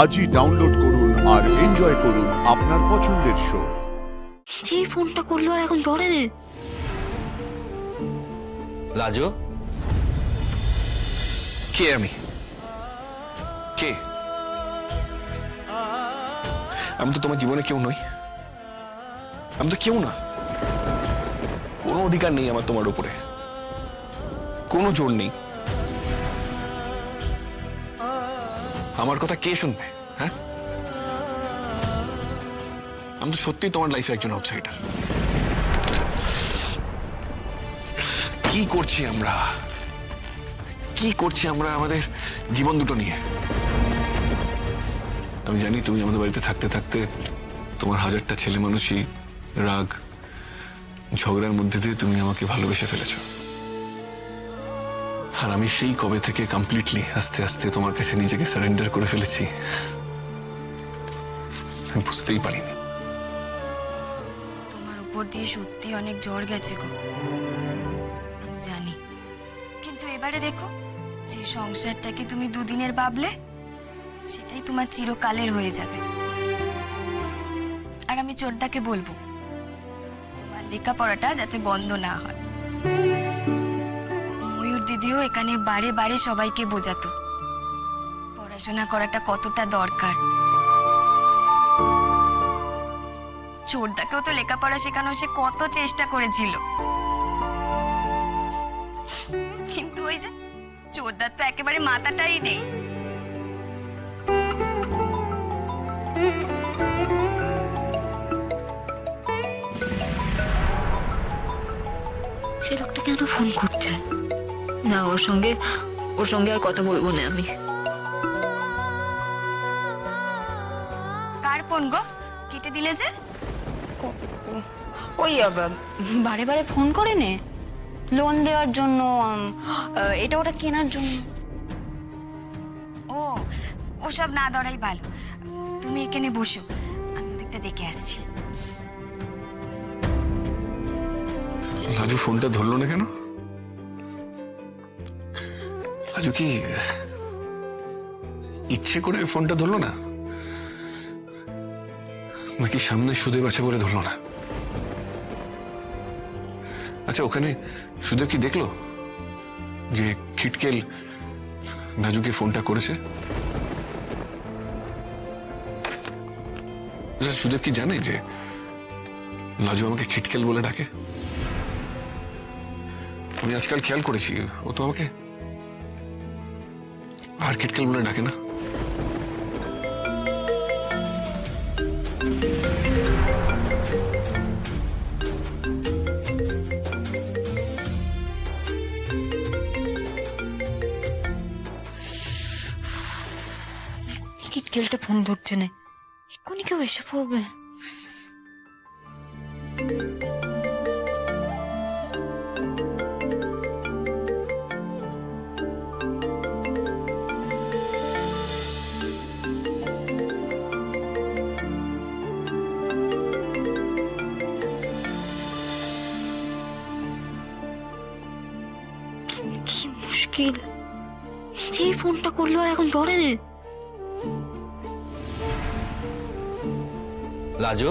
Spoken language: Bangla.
আজই ডাউনলোড করুন আর এনজয় করুন আপনার পছন্দের শো। যেই ফোনটা করলো আর এখন ধরে নে। লাজো, কে আমি? কে? আমি তো তোমার জীবনে কেউ নই। আমি তো কেউ না। কোনো অধিকার নেই আমার তোমার উপরে, কোনো জোর নেই। আমার কথা কে শুনবে? হ্যাঁ, আমি তো সত্যি তোমার লাইফে একজন আউটসাইডার। কি করছি আমরা, কি করছি আমরা আমাদের জীবন দুটো নিয়ে? আমি জানি তুমি আমাদের বাড়িতে থাকতে থাকতে তোমার হাজারটা ছেলে মানুষই রাগ ঝগড়ার মধ্যে দিয়ে তুমি আমাকে ভালোবেসে ফেলেছো। আর আমি সেই কবে থেকে কমপ্লিটলি আস্তে আস্তে তোমার কাছে নিজেকে সারেন্ডার করে ফেলেছি, আমি বুঝতেই পারিনি। তোমার উপর দিয়ে সত্যি অনেক জ্বর গেছে গো, আমি জানি। কিন্তু এবারে দেখো, যে সংসারটাকে তুমি দুদিনের ভাবলে সেটাই তোমার চিরকালের হয়ে যাবে। আর আমি চোরদাকে বলবো তোমার লেখাপড়াটা যাতে বন্ধ না হয়। ময়ূর দিদিও এখানে বারে বারে সবাইকে বোঝাতো পড়াশোনা করাটা কতটা দরকার। চোরদাকেও তো লেখাপড়া শেখানো সে কত চেষ্টা করেছিল, কিন্তু ওই যে চোরদার তো একেবারে মাথাটাই নেই। সে লোকটা কেন ফোন করছে না? ওর সঙ্গে আর কথা বলবো না আমি। কার ফোন গো? কেটে দিলে যে? ওই বারে বারে ফোন করে নে, লোন দেওয়ার জন্য, এটা ওটা কেনার জন্য। ও ওসব না ধরাই ভালো। তুমি এখানে বসো, আমি ওদিকটা দেখে আসছি। লাজু ফোনটা ধরলো না কেন? লাজু কি ইচ্ছে করে ফোনটা ধরলো না, নাকি সামনে সুদেব আছে বলে ধরলো না? আচ্ছা, ওখানে সুদেব কি দেখলো যে খিটকেল লাজুকে ফোনটা করেছে? সুদেব কি জানে যে লাজু আমাকে খিটকেল বলে ডাকে? আমি আজকাল খেয়াল করেছি, ও তো আমাকে আর খিটকেল বলে ডাকে না। কিটকেলটা ফোন ধরছে না, এক্ষুনি কেউ এসে পড়বে। কি মুশকিল, যেই ফোনটা করলো আর এখন ধরে নে। লাজো,